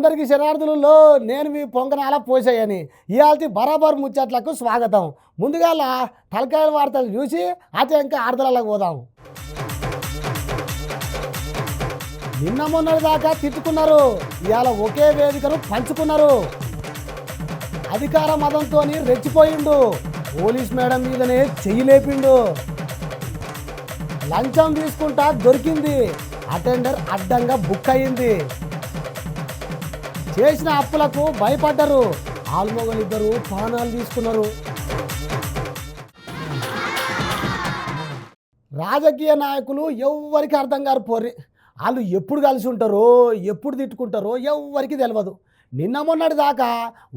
అందరికీ శనార్థులలో నేను మీ పొంగనాల పోసాయని ఇవాళ బరాబర్ ముచ్చట్లకు స్వాగతం. ముందుగా తలకాయల వార్తలు చూసి అతే ఇంకా ఆర్దలకు పోదాం. నిన్న మొన్నటి దాకా తిట్టుకున్నారు, ఇవాళ ఒకే వేదికను పంచుకున్నారు. అధికార మదంతో రెచ్చిపోయిండు, పోలీస్ మేడం మీదనే చెయ్యి లేపిండు. లంచం తీసుకుంటా దొరికింది, అటెండర్ అడ్డంగా బుక్ అయింది. చేసిన అప్పులకు భయపడ్డరు, ఆల్మొగలిద్దరు ప్రాణాలు తీసుకున్నారు. రాజకీయ నాయకులు ఎవ్వరికి అర్థం కారు పోరి. వాళ్ళు ఎప్పుడు కలిసి ఉంటారో ఎప్పుడు తిట్టుకుంటారో ఎవ్వరికి తెలియదు. నిన్న మొన్నటి దాకా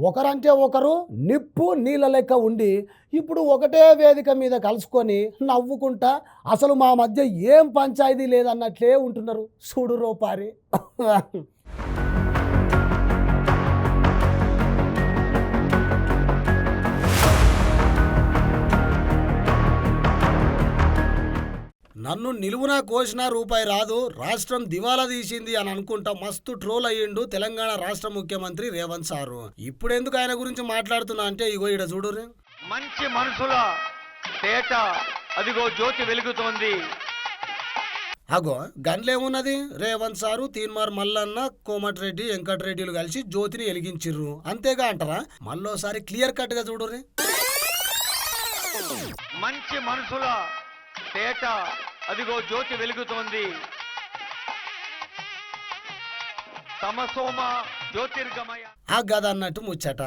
ఒకరంటే ఒకరు నిప్పు నీళ్ళ లెక్క ఉండి ఇప్పుడు ఒకటే వేదిక మీద కలుసుకొని నవ్వుకుంటా అసలు మా మధ్య ఏం పంచాయతీ లేదన్నట్లే ఉంటున్నారు. చూడు రోపారి. నన్ను నిలువునా కోసినా రూపాయి రాదు, రాష్ట్రం దివాలా తీసింది అని అనుకుంటా మస్తు ట్రోల్ అయ్యిండు తెలంగాణ రాష్ట్ర ముఖ్యమంత్రి రేవంత్ సారు. ఇప్పుడు ఎందుకు ఆయన గురించి మాట్లాడుతున్నా అంటే ఇగో ఈడ చూడు, మంచి మనుషుల తేట అదిగో జ్యోతి వెలుగుతోంది. అగో గన్లేమున్నది, రేవంత్ సారు, తీన్మార్ మల్లన్న, కోమటిరెడ్డి, వెంకటరెడ్డిలు కలిసి జ్యోతిని వెలిగించిర్రు అంతేగా అంటారా? మళ్ళోసారి క్లియర్ కట్ గా చూడు. మంచి మనుషుల తేట అదిగో జ్యోతి వెలుగుతోంది. తమసోమ జ్యోతిర్గమయ ఆ గద అన్నట్టు ముచ్చట.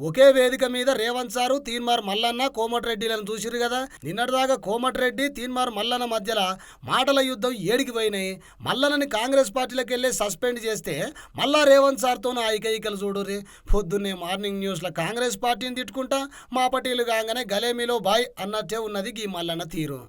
ఒకే వేదిక మీద రేవంత్ సారు, తీన్మార్ మల్లన్న, కోమటిరెడ్డిలను చూసిరు కదా. నిన్నటిదాకా కోమటిరెడ్డి, తీన్మార్ మల్లన్న మధ్యలో మాటల యుద్ధం ఏడికి పోయినాయి. మల్లన్నని కాంగ్రెస్ పార్టీలోకి వెళ్ళి సస్పెండ్ చేస్తే మళ్ళా రేవంత్ సార్తోనూ ఐకైకలు చూడుర్రి. పొద్దున్నే మార్నింగ్ న్యూస్లో కాంగ్రెస్ పార్టీని తిట్టుకుంటా మా పటీలు కాగానే గలేమిలో బాయ్ అన్నట్టే ఉన్నది ఈ మల్లన్న తీరు.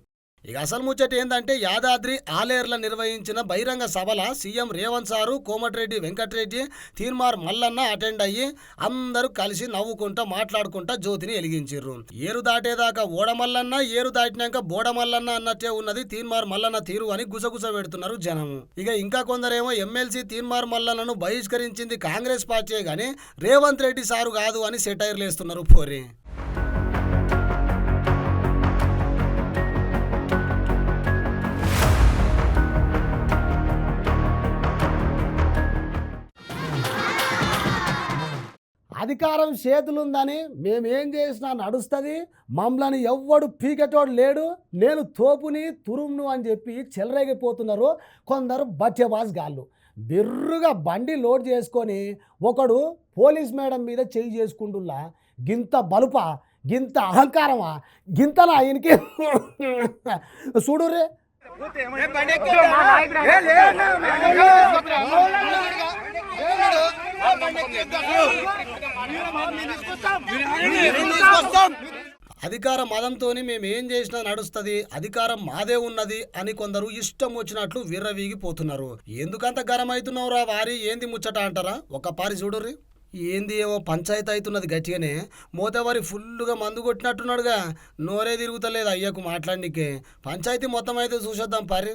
ఇక అసలు ముచ్చట ఏంటంటే యాదాద్రి ఆలేర్ల నిర్వహించిన బహిరంగ సభల CM Revanth sir, Komatireddy Venkat Reddy, Teenmaar Mallanna attend అయ్యి అందరూ కలిసి నవ్వుకుంటా మాట్లాడుకుంటా జ్యోతిని వెలిగించిర్రు. ఏరు దాటేదాకా ఓడమల్లన్న, ఏరు దాటినాక బోడమల్లన్న అన్నట్టే ఉన్నది తీన్మార్ మల్లన్న తీరు అని గుసగుస పెడుతున్నారు జనం. ఇక ఇంకా కొందరేమో ఎమ్మెల్సీ తీన్మార్ మల్లన్నను బహిష్కరించింది కాంగ్రెస్ పార్టీ గాని రేవంత్ రెడ్డి సారు కాదు అని సెటైర్లు వేస్తున్నారు పోరి. అధికారం చేతులుందని మేమేం చేసినా నడుస్తుంది, మమ్మల్ని ఎవ్వడు పీకెటోడు లేడు, నేను తోపుని తురుమును అని చెప్పి చెలరేగిపోతున్నారు కొందరు బచ్చబాజ్ గాళ్ళు. బిర్రుగా బండి లోడ్ చేసుకొని ఒకడు పోలీస్ మేడం మీద చేయి చేసుకుంటున్నా. గింత బలుప, గింత అహంకారమా, గింతనా ఆయనకి చూడురే. అధికార మదంతో మేమేం చేసినా నడుస్తుంది, అధికారం మాదే ఉన్నది అని కొందరు ఇష్టం వచ్చినట్లు విర్రవీగిపోతున్నారు. ఎందుకంత గరం అవుతున్నావురా వారి, ఏంది ముచ్చట అంటారా? ఒక పారి చూడుర్రి. ఏంది ఏమో పంచాయతీ అవుతున్నది గట్టిగానే. మోతవారి ఫుల్గా మందు కొట్టినట్టున్నాడుగా, నోరే తిరుగుతలేదు అయ్యకు మాట్లాడినికే. పంచాయతీ మొత్తం అయితే చూసేద్దాం పారి.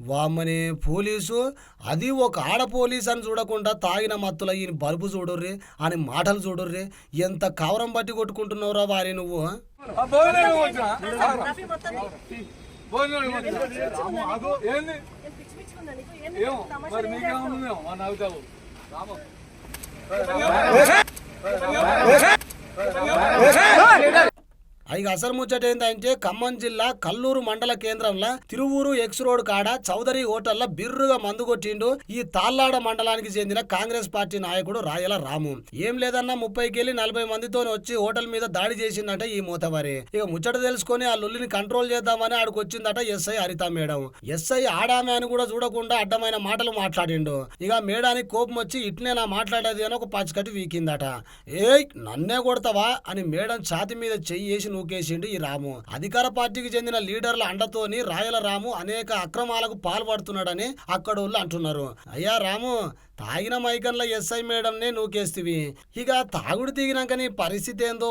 వామ్మని పోలీసు, అది ఒక ఆడ పోలీసు అని చూడకుండా తాగిన మత్తుల ఈయన బల్బు చూడుర్రి అని మాటలు చూడుర్రి. ఎంత కవరం బట్టి కొట్టుకుంటున్నావురా వారి నువ్వు. ఇక అసలు ముచ్చట ఏంటంటే ఖమ్మం జిల్లా కల్లూరు మండల కేంద్రంలో తిరువూరు ఎక్స్ రోడ్ కాడ చౌదరి హోటల్లో బిర్రుగా మందు కొట్టిండు ఈ తాళ్ళాడ మండలానికి చెందిన కాంగ్రెస్ పార్టీ నాయకుడు రాయల రాము. ఏం లేదన్నా 30-40 మందితో వచ్చి హోటల్ మీద దాడి చేసిందట ఈ మూతవారి. ఇక ముచ్చట తెలుసుకొని ఆ లొల్లిని కంట్రోల్ చేద్దామని ఆడికి వచ్చిందట ఎస్ఐ హరిత మేడం. ఎస్ఐ ఆడామే అని కూడా చూడకుండా అడ్డమైన మాటలు మాట్లాడిండు. ఇక మేడానికి కోపం వచ్చి ఇట్నే నా మాట్లాడేది అని ఒక పచ్చికట్టి వీకిందట. ఏయ్ నన్నే కొడతావా అని మేడం ఛాతి మీద చెయ్యి వేసి నూకేసిండు ఈ రాము. అధికార పార్టీకి చెందిన లీడర్ల అండతోని రాయల రాము అనేక అక్రమాలకు పాల్పడుతున్నాడని అక్కడోళ్ళు అంటున్నారు. అయ్యా రాము, తాగిన మైకంలో ఎస్ఐ మేడంనే నూకేస్తివి, ఇక తాగుడు దిగినాక నీ పరిస్థితి ఏందో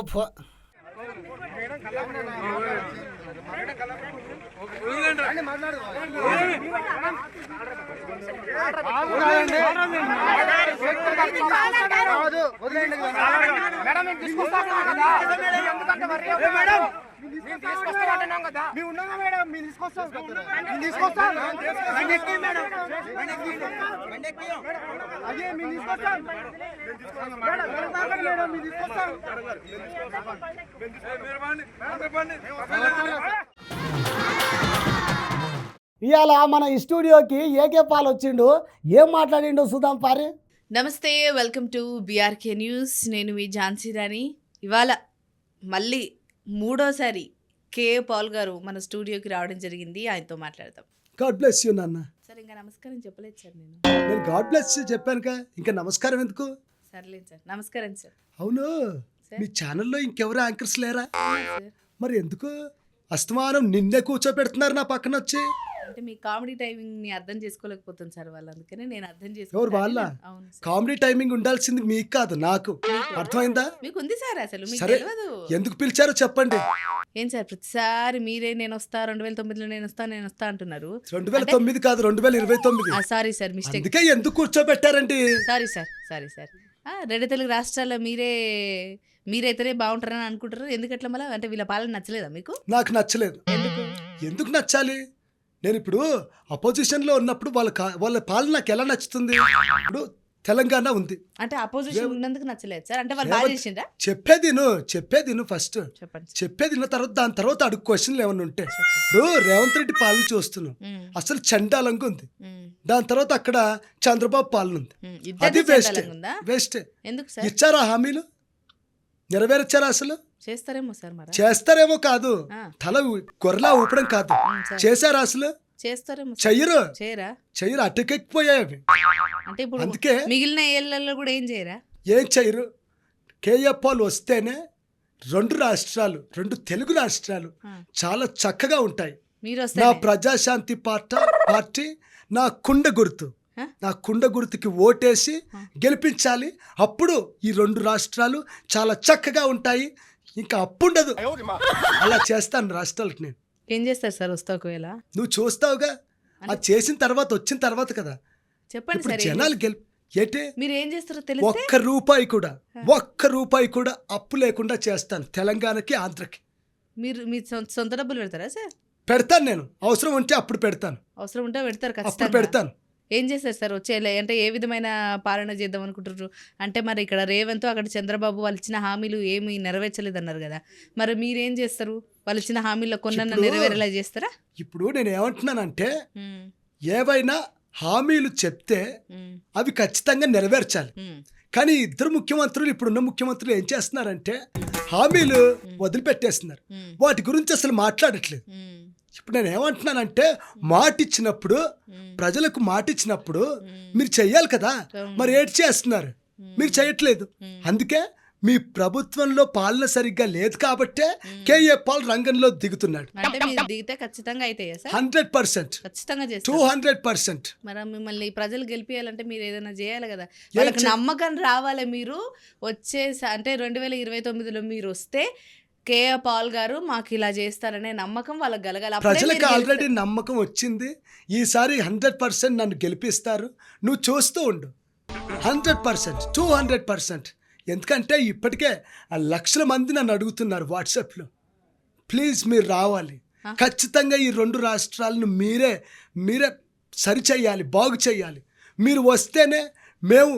ఇవాళ మన స్టూడియోకి ఏకే పాల్ వచ్చిండు. ఏం మాట్లాడిండు సుధాం పారి. నమస్తే, వెల్కమ్ టు బీఆర్కే న్యూస్. నేను మీ ఝాన్సీ రాణి. ఇవాళ మళ్ళీ మూడోసారి కేఏ పాల్ గారు మన స్టూడియోకి రావడం జరిగింది. ఆయనతో మాట్లాడతాం. గాడ్ బ్లెస్ యూ నాన్న. సార్ ఇంకా నమస్కారం చెప్పలేదు సార్. నేను గాడ్ బ్లెస్ యూ చెప్పానుగా, ఇంకా నమస్కారం ఎందుకు? సర్లేదు సార్, నమస్కారం సార్. అవును, మీ ఛానల్లో ఇంకెవరు యాంకర్స్ లేరా? మరి ఎందుకు అస్తమానం నిన్నే కూర్చోపెడుతున్నారు నా పక్కన వచ్చి? అంటే మీ కామెడీ టైమింగ్ ని అర్థం చేసుకోలేకపోతుంది సార్ వాళ్ళు, అందుకనే నేను అర్థం ఎవరు వాళ్ళ? కామెడీ టైమింగ్ ఉండాల్సింది మీకు కాదు, నాకు. అర్థమైందా? మీకు ఉంది సార్, అసలు మీకు సరే, తెలియదు. ఎందుకు పిలిచారో చెప్పండి. ఏం సార్ ప్రతిసారి మీరే నేను వస్తా 2009లో నేను వస్తా అంటున్నారు. 2009 కాదు, 2029. Sorry sir, mistake. అందుకే ఎందుకు కూర్చోబెట్టారండి? Sorry sir. రెండు తెలుగు రాష్ట్రాల్లో మీరైతేనే బాగుంటారని అనుకుంటారు. ఎందుకట్లా మళ్ళీ? అంటే వీళ్ళ పాలన నచ్చలేదా మీకు? నాకు నచ్చలేదు. ఎందుకు నచ్చాలి? నేను ఇప్పుడు అపోజిషన్లో ఉన్నప్పుడు వాళ్ళ పాలన నాకు ఎలా నచ్చుతుంది? ఇప్పుడు తెలంగాణ ఉంది అంటే అపోజిషన్ ఉన్నందుకు నచ్చలేదు సార్. అంటే వాళ్ళు బాగా చేసిండ్రా? చెప్పేది ఫస్ట్ చెప్పండి. చెప్పేది తర్వాత దాని తర్వాత అడుగు క్వశ్చన్లు ఏమైనా ఉంటే. ఇప్పుడు రేవంత్ రెడ్డి పాలన చూస్తున్నాం, అసలు చండాలంగా ఉంది. దాని తర్వాత అక్కడ చంద్రబాబు పాలన ఉంది, అది వేస్ట్. ఎందుకు సార్? ఇచ్చారా హామీలు? నెరవేర్చారా? అసలు చేస్తారేమో సార్. మరి చేస్తారేమో కాదు, తల గొర్రెలా ఊపడం కాదు. చేశారా? అసలు చేస్తారేమో. చెయ్యరు, అటుకెక్కిపోయాయి అవి. అంటే ఇప్పుడు అందుకే మిగిలిన ఏళ్లలో కూడా ఏం చేయరా? ఏం చెయ్యరు. కేఏ పాల్ వస్తేనే రెండు తెలుగు రాష్ట్రాలు చాలా చక్కగా ఉంటాయి. నా ప్రజాశాంతి పార్టీ నా కుండ గుర్తుకి ఓటేసి గెలిపించాలి. అప్పుడు ఈ రెండు రాష్ట్రాలు చాలా చక్కగా ఉంటాయి. ఇంకా అప్పుండదు. అలా చేస్తాను రాష్ట్రాలకు. నేను ఏం చేస్తారు సార్ వస్తా ఒకవేళ? నువ్వు చూస్తావుగా, అది చేసిన తర్వాత వచ్చిన తర్వాత కదా చెప్పండి సార్. జనాలు ఏంటి మీరు ఏం చేస్తారో తెలిస్తే ఒక్క రూపాయి కూడా అప్పు లేకుండా చేస్తాను తెలంగాణకి, ఆంధ్రకి. మీరు మీ సొంత డబ్బులు పెడతారా సార్? పెడతాను. నేను అవసరం ఉంటే అప్పుడు పెడతాను. అవసరం ఉంటే పెడతారు, అప్పుడు ఖచ్చితంగా పెడతాను. ఏం చేస్తారు సార్ వచ్చే? అంటే ఏ విధమైన పాలన చేద్దాం అనుకుంటారు? అంటే మరి ఇక్కడ రేవంత్, అక్కడ చంద్రబాబు వాళ్ళు ఇచ్చిన హామీలు ఏమీ నెరవేర్చలేదు అన్నారు కదా, మరి మీరేం చేస్తారు? వాళ్ళు ఇచ్చిన హామీల్లో కొన్న నెరవేరేలా చేస్తారా? ఇప్పుడు నేను ఏమంటున్నానంటే, ఏవైనా హామీలు చెప్తే అవి ఖచ్చితంగా నెరవేర్చాలి. కానీ ఇద్దరు ముఖ్యమంత్రులు, ఇప్పుడున్న ముఖ్యమంత్రులు ఏం చేస్తున్నారంటే హామీలు వదిలిపెట్టేస్తున్నారు. వాటి గురించి అసలు మాట్లాడట్లేదు. ఇప్పుడు నేను ఏమంటున్నానంటే, ప్రజలకు మాట ఇచ్చినప్పుడు మీరు చెయ్యాలి కదా. మరి ఏటి చేస్తున్నారు? మీరు చేయట్లేదు. అందుకే మీ ప్రభుత్వంలో పాలన సరిగ్గా లేదు కాబట్టే కేఏ పాల్ రంగంలో దిగుతున్నాడు. 100%, ఖచ్చితంగా 200%. మరి మిమ్మల్ని ప్రజలు గెలిపియాలంటే మీరు ఏదైనా చేయాలి కదా, వాళ్ళకి నమ్మకం రావాలి. మీరు అంటే 2029లో మీరు వస్తే కేఏ పాల్ గారు మాకు ఇలా చేస్తారనే నమ్మకం వాళ్ళకి కలగాలి. ప్రజలకు ఆల్రెడీ నమ్మకం వచ్చింది. ఈసారి 100% నన్ను గెలిపిస్తారు. నువ్వు చూస్తూ ఉండు. 100%, 200%. ఎందుకంటే ఇప్పటికే లక్షల మంది నన్ను అడుగుతున్నారు వాట్సాప్లో. ప్లీజ్ మీరు రావాలి. ఖచ్చితంగా ఈ రెండు రాష్ట్రాలను మీరే సరిచేయాలి, బాగు చేయాలి. మీరు వస్తేనే మేము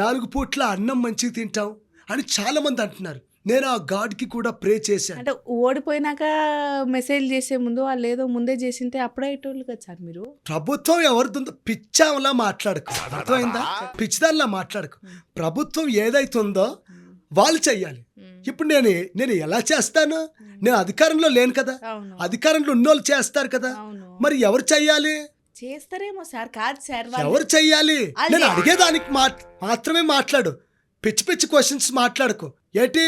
4 పూట్ల అన్నం మంచిగా తింటాం అని చాలామంది అంటున్నారు. నేను ఆ గాడ్కి కూడా ప్రే చేశాను. అంటే ఓడిపోయినాక మెసేజ్ చేసే ముందు వాళ్ళు ఏదో ముందే చేసింటే అప్పుడే ఇటోళ్ళు కదా సార్. మీరు ప్రభుత్వం ఎవరిదో పిచ్చాంలా మాట్లాడకు, అర్థమైందా? పిచ్చిదానిలా మాట్లాడకు. ప్రభుత్వం ఏదైతుందో వాళ్ళు చెయ్యాలి. ఇప్పుడు నేను ఎలా చేస్తాను? నేను అధికారంలో లేను కదా. అధికారంలో ఉన్నోళ్ళు చేస్తారు కదా. మరి ఎవరు చెయ్యాలి? చేస్తారేమో సార్. కాదు సార్, ఎవరు చెయ్యాలి? నేను అడిగేదానికి మాత్రమే మాట్లాడు. పిచ్చి క్వశ్చన్స్ మాట్లాడుకో. ఏంటి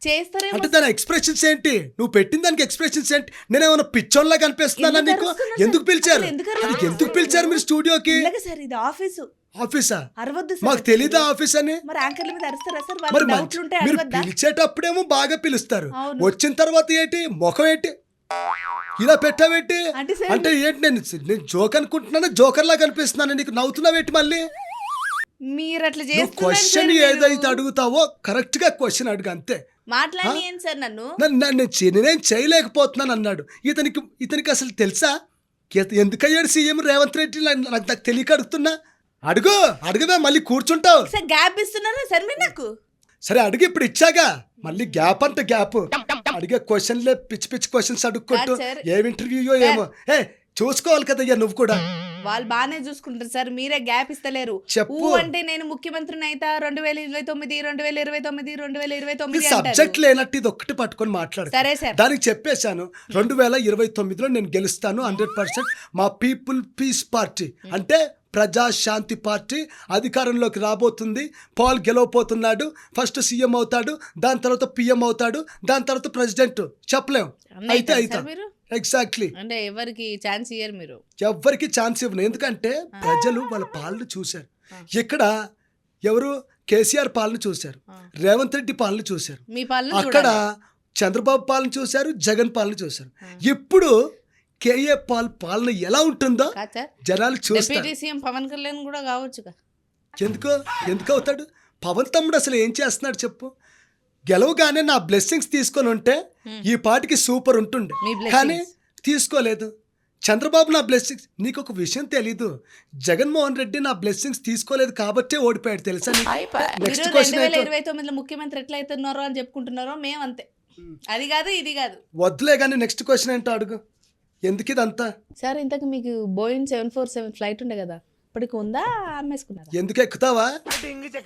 చేస్తారేమో. అంటే దాని ఎక్స్ప్రెషన్స్ ఏంటి? నువ్వు పెట్టిన దానికి ఎక్స్ప్రెషన్స్ ఏంటి? నేనేమన్నా పిచ్చోన్లా కనిపిస్తున్నానా ఎందుకు నీకు? అరుస్తున్నారు ఎందుకు సార్? పిలిచారు? అసలు ఎందుకు అది అరుస్తున్నారు? ఎందుకు పిలిచారు మీరు స్టూడియోకి? ఇలాగే సార్ ఇది ఆఫీసు, ఆఫీసా? అరవద్దు సార్. మాకు తెలీదా ఆఫీస్ అని? మరి యాంకర్ల మీద అరుస్తారా సార్? మరి వాళ్ళకి మంచి- డౌట్లు ఉంటే మీరు అడగద్దా? పిలిచేటప్పుడేమో బాగా పిలుస్తారు, అవును. వచ్చిన తర్వాత ఏంటి ముఖం ఏంటి ఇలా పెట్టావేంటి? అంటే సార్ అంటే ఏంటి, నేను జోక్ అనుకుంటున్నాను, జోకర్ లా కనిపిస్తున్నాను నీకు, నవ్వుతున్నావేంటి? మళ్ళీ మీరు అట్లా నువ్వు చేస్తున్నారు క్వశ్చన్ సార్. ఏదైతే మీరు అడుగుతావో కరెక్ట్ గా క్వశ్చన్ అడుగు అంతే. మాట్లాడి ఏం సార్ నన్ను? నేనేం చేయలేకపోతున్నాను అన్నాడు. ఇతనికి అసలు తెలుసా ఎందుకయ్యాడు సీఎం రేవంత్ రెడ్డి? నాకు తెలియక అడుగుతున్నా. అడుగువే, మళ్ళీ కూర్చుంటావు. సార్ గ్యాప్ ఇస్తున్నారా సార్ మీరు నాకు? సరే అడుగు, ఇప్పుడు ఇచ్చాగా, మళ్ళీ గ్యాప్ అంటే గ్యాప్. అడిగే క్వశ్చన్లే పిచ్చి పిచ్చి క్వశ్చన్స్ అడుక్కుంటూ కాదు సార్. ఏం ఇంటర్వ్యూయో ఏమో. చూసుకోవాలి కదయ్యా నువ్వు కూడా. వాళ్ళు బాగానే చూసుకుంటారు సార్, మీరే గ్యాప్ ఇస్తలేరు. చెప్పు. అంటే నేను ముఖ్యమంత్రిని అయితే 2029 2029 2029 ఈ అంటారు. సబ్జెక్ట్ లేనట్టు ఇది ఒక్కటి పట్టుకొని మాట్లాడు. సరే సార్. దానికి చెప్పేశాను 2029లో నేను గెలుస్తాను 100%. మా పీపుల్ పీస్ పార్టీ అంటే ప్రజాశాంతి పార్టీ అధికారంలోకి రాబోతుంది. పాల్ గెలవబోతున్నాడు. ఫస్ట్ సీఎం అవుతాడు, దాని తర్వాత పిఎం అవుతాడు, దాని తర్వాత ప్రెసిడెంట్. చెప్పలేం, అన్నీ అయితే అవుతారు అవుతాం. సార్ మీరు? ఎగ్జాక్ట్లీ. అంటే ఎవరికి ఛాన్స్ ఇయ్యరు మీరు. ఎవ్వరికి ఛాన్స్ ఇవ్వను, ఎందుకంటే ప్రజలు వాళ్ళ పాలన చూశారు. ఇక్కడ ఎవరు కేసీఆర్ పాలన చూశారు, రేవంత్ రెడ్డి పాలన చూశారు, మీ పాలన అక్కడ చూడాలి. చంద్రబాబు పాలన చూశారు, జగన్ పాలన చూశారు. ఇప్పుడు కేఏ పాలన ఎలా ఉంటుందో కాదు సార్, జనాలు చూస్తారు. డిప్యూటీ సీఎం పవన్ కళ్యాణ్ కూడా కావచ్చుగా. ఎందుకు అవుతాడు? పవన్ తమ్ముడు అసలు ఏం చేస్తున్నాడు చెప్పు? గెలవగానే నా బ్లెస్సింగ్స్ తీసుకొని ఉంటే ఈ పాటికి సూపర్ ఉంటుండే, మీ blessings. కానీ తీసుకోలేదు. చంద్రబాబు నా బ్లెస్సింగ్స్, నీకు ఒక విషయం తెలీదు, జగన్మోహన్ రెడ్డి నా బ్లెస్సింగ్స్ తీసుకోలేదు కాబట్టే ఓడిపోయాడు తెలుసా? నెక్స్ట్ మీరు క్వశ్చన్ 2029లో ముఖ్యమంత్రి ఎట్లా అవుతున్నారో అని చెప్పుకుంటున్నారో మేము అంతే. అది కాదు ఇది కాదు. వద్దులే కానీ నెక్స్ట్ క్వశ్చన్ ఏంటో అడుగు. ఎందుకు ఇదంతా? సార్ ఇంతకు మీకు బోయింగ్ 747 ఫ్లైట్ ఉండే కదా, ఇప్పటికి ఉందా అమ్మేసుకున్నారా? ఎందుకు ఎక్కుతావా?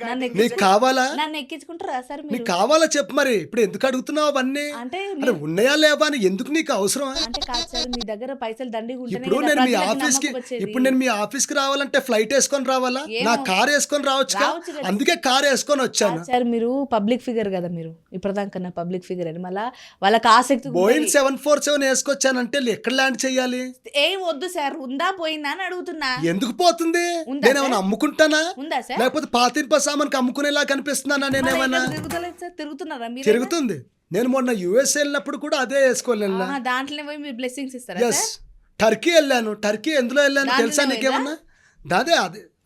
నన్ను నీకు కావాలా? నన్ను ఎక్కించుకుంటారా సార్ నీకు మీరు? కావాలా చెప్పు మరి. ఇప్పుడు ఎందుకు అడుగుతున్నావు అవన్నీ? అంటే అరే ఉన్నాయా లేవా అని ఎందుకు నీకు అవసరమా? అంటే కాదు సార్, మీ దగ్గర పైసలు దండిగా ఉంటేనే ఇప్పుడు కదా నేను మీ ప్రజలకు ఆఫీస్కి నమ్మకం వచ్చేది. ఇప్పుడు నేను మీ ఆఫీస్కి రావాలంటే ఫ్లైట్ వేసుకొని రావాలా? ఏమో. నా కార్ వేసుకొని రావచ్చు రావచ్చు కదా. అందుకే కార్ వేసుకొని వచ్చాను. కాదు సార్, మీరు పబ్లిక్ ఫిగర్ కదా, మీరు ఇప్పటిదాకా పబ్లిక్ ఫిగర్ అని మళ్ళా వాళ్ళకి ఆసక్తి ఉంటుంది. బోయింగ్ 747 వేసుకొచ్చానంటే ఎక్కడ ల్యాండ్ చేయాలి? ఏం వద్దు సార్, ఉందా పోయిందా అని అడుగుతున్నా. ఎందుకు పోతుంది? ఉందా నేనేమైనా సార్? అమ్ముకుంటానా? ఉందా సార్? లేకపోతే పాతింప సామాన్కి అమ్ముకునేలా కనిపిస్తున్నానా మరి నేనేమన్నా? ఎక్కడ తిరుగుతలేదు సార్, తిరుగుతున్నారా మీరు? తిరుగుతుంది. నేను మొన్న యుఎస్ వెళ్ళినప్పుడు కూడా అదే వేసుకోలేను. దాంట్లో పోయి మీరు బ్లెస్సింగ్స్ ఇస్తారా ఎస్, సార్? టర్కీ వెళ్ళాను. టర్కీ ఎందులో వెళ్ళాను దాంట్లోనే తెలుసా నీకేమన్నా?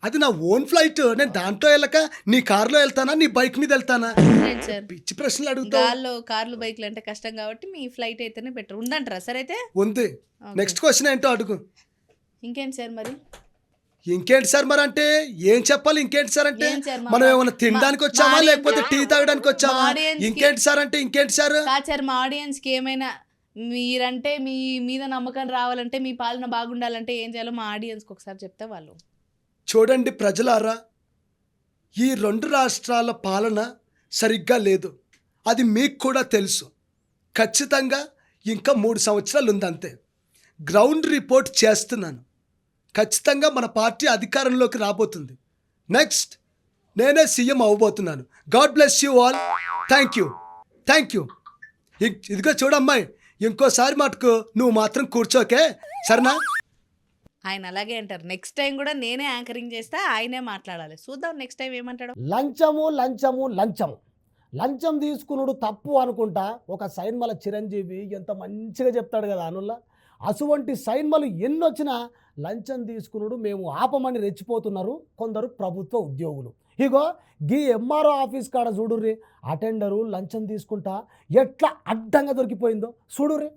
అది నా ఓన్ ఫ్లైట్. నేను దాంట్లో వెళ్ళక నీ కార్లో వెళ్తానా, నీ బైక్ మీద వెళ్తానా? లేదు సార్, పిచ్చి ప్రశ్నలు అడుగుతావు. గాల్లో కార్లు బైక్లు అంటే కష్టం కాబట్టి మీ ఫ్లైట్ అయితేనే బెటర్. ఉందంటారా సార్ అయితే? ఉంది. నెక్స్ట్ క్వశ్చన్ ఏంటో అడుగు. ఇంకేంటి సార్ మరి? ఇంకేంటి సార్ మరి అంటే ఏం చెప్పాలి? ఇంకేంటి సార్ అంటే ఏం సార్ మనం ఏమైనా తినడానికి వచ్చామా లేకపోతే టీ తాగడానికి వచ్చామా? audience కి- ఇంకేంటి సార్ అంటే ఇంకేంటి సార్? కాదు సార్, మా ఆడియన్స్కి ఏమైనా మీరంటే మీ మీద నమ్మకం రావాలంటే, మీ పాలన బాగుండాలంటే ఏం చేయాలో మా ఆడియన్స్కి ఒకసారి చెప్తే వాళ్ళు. చూడండి ప్రజలారా, ఈ 2 రాష్ట్రాల పాలన సరిగ్గా లేదు, అది మీకు కూడా తెలుసు. ఖచ్చితంగా ఇంకా 3 సంవత్సరాలు ఉంది అంతే. గ్రౌండ్ రిపోర్ట్ చేస్తున్నాను. ఖచ్చితంగా మన పార్టీ అధికారంలోకి రాబోతుంది. నెక్స్ట్ నేనే సీఎం అవ్వబోతున్నాను. God bless you all. Thank you. ఇదిగో చూడమ్మాయి, ఇంకోసారి మటుకు నువ్వు మాత్రం కూర్చోకే, సరేనా? ఆయన అలాగే అంటారు. నెక్స్ట్ టైం కూడా నేనే యాంకరింగ్ చేస్తా, ఆయనే మాట్లాడాలి. చూద్దాం నెక్స్ట్ టైం ఏమంటాడు. లంచం తీసుకున్నాడు తప్పు అనుకుంటా ఒక సైన్మల చిరంజీవి ఎంత మంచిగా చెప్తాడు కదా అనుల్లా. అటువంటి సైన్మలు ఎన్నొచ్చినా లంచం తీసుకున్నాడు మేము ఆపమని రెచ్చిపోతున్నారు కొందరు ప్రభుత్వ ఉద్యోగులు. ఇగో గీ ఎంఆర్ఓ ఆఫీస్ కాడ చూడుర్రి, అటెండరు లంచం తీసుకుంటా ఎట్లా అడ్డంగా దొరికిపోయిందో చూడుర్రి.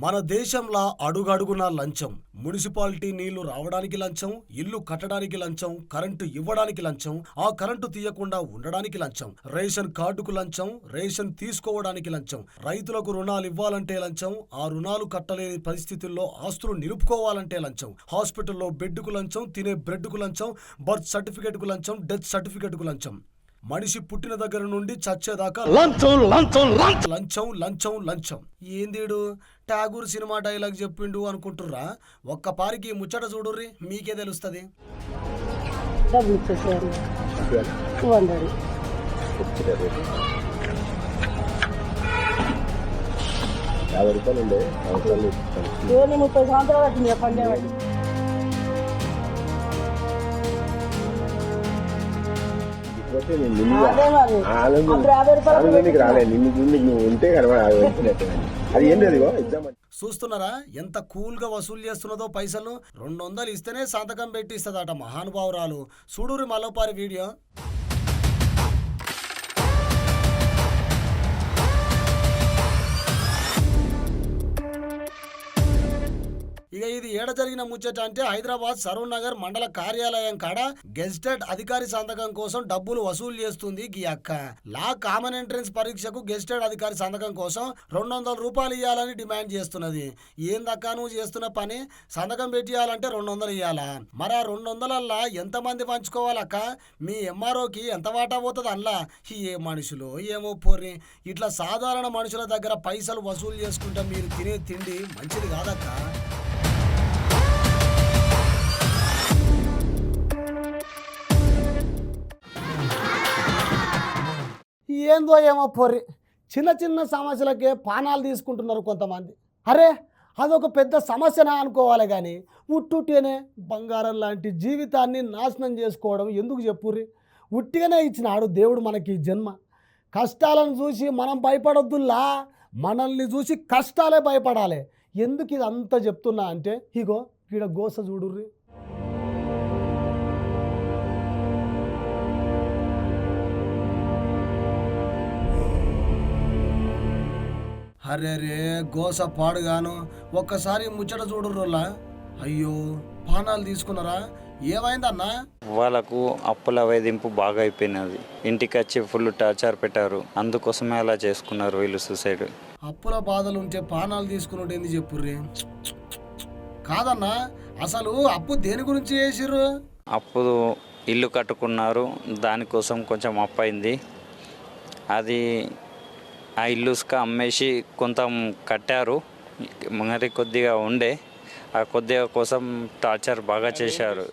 మన దేశంలో అడుగడుగున లంచం. మున్సిపాలిటీ నీళ్లు రావడానికి లంచం, ఇల్లు కట్టడానికి లంచం, కరెంటు ఇవ్వడానికి లంచం, ఆ కరెంటు తీయకుండా ఉండడానికి లంచం, రేషన్ కార్డుకు లంచం, రేషన్ తీసుకోవడానికి లంచం, రైతులకు రుణాలు ఇవ్వాలంటే లంచం, ఆ రుణాలు కట్టలేని పరిస్థితుల్లో ఆస్తులు నిలుపుకోవాలంటే లంచం, హాస్పిటల్లో బెడ్కు లంచం, తినే బ్రెడ్కు లంచం, బర్త్ సర్టిఫికేట్కు లంచం, డెత్ సర్టిఫికేట్కు లంచం. మనిషి పుట్టిన దగ్గర నుండి చచ్చేదాకా లంచం లంచం లంచం. ఏందీడు ఠాగూర్ సినిమా డైలాగ్ చెప్పిండు అనుకుంటుర్రా? ఒక్క పారికి ముచ్చట చూడుర్రి, మీకే తెలుస్తుంది. డబ్బులు ఇచ్చేసారు 200. 50 రూపాయలు ఉండే అవసరాలు 30 సంవత్సరాలు వచ్చింది పండేవాడి. ఇకపోతే నేను నిన్ను అదే మరి ఆనందం అప్పుడు 50 రూపాయలు ఆనందానికి రాలే. నిన్ను చూసి నువ్వు ఉంటే కనబడినట్టు అది ఏంటి అదిగో ఎగ్జామ్ చూస్తున్నారా ఎంత కూల్గా వసూలు చేస్తున్నదో పైసలు? 200 ఇస్తేనే సంతకం పెట్టిస్తుందట మహానుభావురాలు. చూడురి మలోపారి వీడియో. ఇక ఇది ఏడ జరిగిన ముచ్చట అంటే హైదరాబాద్ సరూర్ నగర్ మండల కార్యాలయం కాడ గెజిటెడ్ అధికారి సంతకం కోసం డబ్బులు వసూలు చేస్తుంది గీ అక్క. లా కామన్ ఎంట్రన్స్ పరీక్షకు గెజిటెడ్ అధికారి సంతకం కోసం 200 రూపాయలు ఇవ్వాలని డిమాండ్ చేస్తున్నది. ఏందక్క నువ్వు చేస్తున్న పని? సంతకం పెట్టియాలంటే 200 ఇవ్వాలా? మరి ఆ 200 ఎంతమంది పంచుకోవాలక్క? మీ ఎంఆర్ఓకి ఎంత వాటా పోతుంది అల్లా? ఏ మనుషులు ఏమో పోర్రి. ఇట్లా సాధారణ మనుషుల దగ్గర పైసలు వసూలు చేసుకుంటే మీరు తినే తిండి మంచిది కాదక్క. ఏందో ఏమో పొర్రి, చిన్న చిన్న సమస్యలకే పానాలు తీసుకుంటున్నారు కొంతమంది. అరే అదొక పెద్ద సమస్యనా అనుకోవాలి కానీ ఉట్టుట్టిగానే బంగారం లాంటి జీవితాన్ని నాశనం చేసుకోవడం ఎందుకు చెప్పుర్రి? ఉట్టిగానే ఇచ్చినాడు దేవుడు మనకి జన్మ. కష్టాలను చూసి మనం భయపడొద్దుల్లా, మనల్ని చూసి కష్టాలే భయపడాలి. ఎందుకు ఇది అంతా చెప్తున్నా అంటే ఇగో ఈడ గోస చూడుర్రి. అరే రే గోస పాడుగాను. ఒక్కసారి ముచ్చట చూడుర్రోలా. అయ్యో పానాలు తీసుకున్నారా? ఏమైందన్నా? వాళ్ళకు అప్పుల వేధింపు బాగా అయిపోయినది. ఇంటికి వచ్చి ఫుల్ టార్చర్ పెట్టారు. అందుకోసమే అలా చేసుకున్నారు వీళ్ళు సూసైడ్. అప్పుల బాధలు ఉంటే పానాలు తీసుకున్నట్టు ఏంది చెప్పుర్రి? కాదన్నా, అసలు అప్పు దేని గురించి చేసిర్రు? అప్పు ఇల్లు కట్టుకున్నారు, దానికోసం కొంచెం అప్పు అయింది. అది ఆ ఇల్లుస్క అమ్మేసి కొంత కట్టారు, మరి కొద్దిగా ఉండే ఆ కొద్దిగా కోసం టార్చర్ బాగా చేశారు.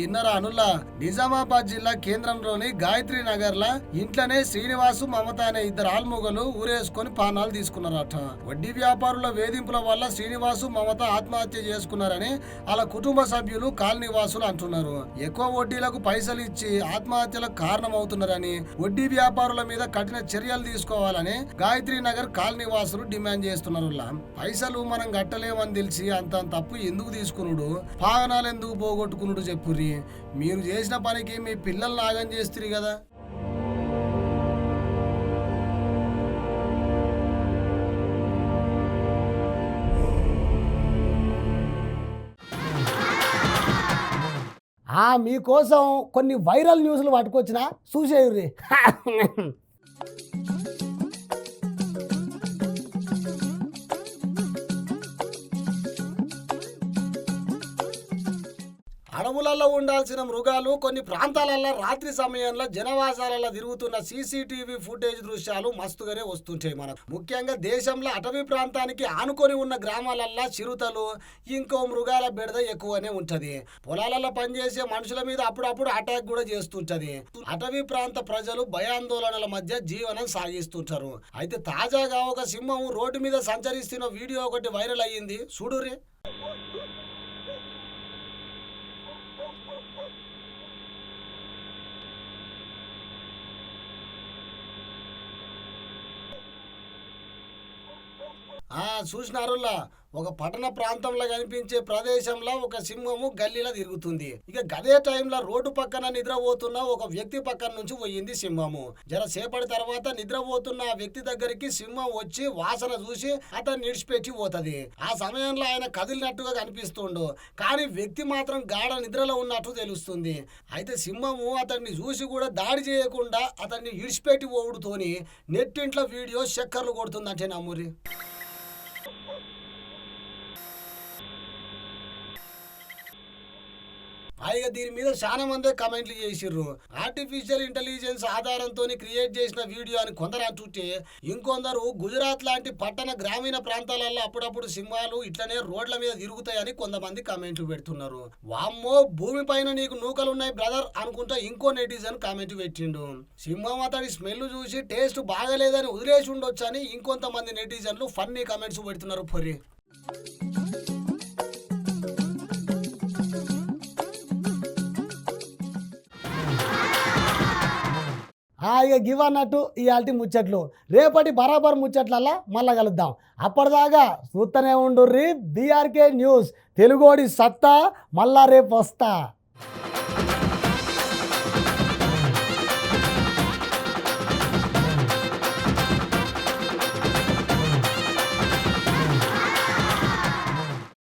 ఇన్నరా అనుల్లా, నిజామాబాద్ జిల్లా కేంద్రంలోని గాయత్రి నగర్లా ఇంట్లోనే శ్రీనివాసు మమత అనే ఇద్దరు ఆల్మూగలు ఊరేసుకొని పానాలు తీసుకున్నారట. వడ్డీ వ్యాపారుల వేధింపుల వల్ల శ్రీనివాసు మమత ఆత్మహత్య చేసుకున్నారని వాళ్ళ కుటుంబ సభ్యులు కాలనీవాసులు అంటున్నారు. ఎక్కువ వడ్డీలకు పైసలు ఇచ్చి ఆత్మహత్యలకు కారణమవుతున్నారని, వడ్డీ వ్యాపారుల మీద కఠిన చర్యలు తీసుకోవాలని గాయత్రి నగర్ కాలనీవాసులు డిమాండ్ చేస్తున్నారు. పైసలు మనం కట్టలేమని తెలిసి అంత తప్పు ఎందుకు తీసుకున్నాడు? పాగనాలు ఎందుకు పోగొట్టుకున్నాడు చెప్పుర్రి? మీరు చేసిన పనికి మీ పిల్లలు నాగం చేస్తారు కదా. మీకోసం కొన్ని వైరల్ న్యూస్లు పట్టుకొచ్చిన చూసేయుర్రి. అడవులలో ఉండాల్సిన మృగాలు కొన్ని ప్రాంతాలలో రాత్రి సమయంలో జనవాసాలలో తిరుగుతున్న సీసీటీవీ ఫుటేజ్ దృశ్యాలు మస్తుగానే వస్తుంటాయి మనకు. ముఖ్యంగా దేశంలో అటవీ ప్రాంతానికి ఆనుకొని ఉన్న గ్రామాలల్లో చిరుతలు ఇంకో మృగాల బెడద ఎక్కువనే ఉంటది. పొలాలలో పనిచేసే మనుషుల మీద అప్పుడప్పుడు అటాక్ కూడా చేస్తుంటది. అటవీ ప్రాంత ప్రజలు భయాందోళనల మధ్య జీవనం సాగిస్తుంటారు. అయితే తాజాగా ఒక సింహం రోడ్డు మీద సంచరిస్తున్న వీడియో ఒకటి వైరల్ అయ్యింది, చూడురే. చూసినారులా, ఒక పట్టణ ప్రాంతంలో కనిపించే ప్రదేశంలో ఒక సింహము గల్లీలో తిరుగుతుంది. ఇక గదే టైంలో రోడ్డు పక్కన నిద్రపోతున్న ఒక వ్యక్తి పక్కన నుంచి పోయింది సింహము. జరసేపటి తర్వాత నిద్రపోతున్న ఆ వ్యక్తి దగ్గరికి సింహం వచ్చి వాసన చూసి అతన్ని నిడిచిపెట్టి పోతుంది. ఆ సమయంలో ఆయన కదిలినట్టుగా కనిపిస్తుండు, కానీ వ్యక్తి మాత్రం గాఢ నిద్రలో ఉన్నట్టు తెలుస్తుంది. అయితే సింహము అతన్ని చూసి కూడా దాడి చేయకుండా అతన్ని ఇడిచిపెట్టి పోవుడుతోని నెట్టింట్లో వీడియో చక్కర్లు కొడుతుందంటే నమ్మురి. ఇక దీని మీద చాలా మందే కమెంట్లు చేసిర్రు. ఆర్టిఫిషియల్ ఇంటెలిజెన్స్ ఆధారంతో క్రియేట్ చేసిన వీడియో అని కొందరు అంటుంటే, ఇంకొందరు గుజరాత్ లాంటి పట్టణ గ్రామీణ ప్రాంతాలలో అప్పుడప్పుడు సింహాలు ఇట్లనే రోడ్ల మీద తిరుగుతాయని కొంతమంది కమెంట్లు పెడుతున్నారు. వామ్మో భూమి పైన నీకు నూకలున్నాయి బ్రదర్ అనుకుంటా ఇంకో నెటిజన్ కామెంట్ పెట్టిండు. సింహం అతడి స్మెల్ చూసి టేస్ట్ బాగలేదని వదిలేసి ఉండొచ్చని ఇంకొంతమంది నెటిజన్లు ఫన్నీ కామెంట్స్ పెడుతున్నారు. పొరి ఇక గివ్ అన్నట్టు ఇవాల్టి ముచ్చట్లు. రేపటి బరాబర్ ముచ్చట్లల్లా మళ్ళా కలుద్దాం. అప్పటిదాకా చూస్తూనే ఉండుర్రి బీఆర్కే న్యూస్. తెలుగోడి సత్తా మళ్ళా రేపు వస్తా.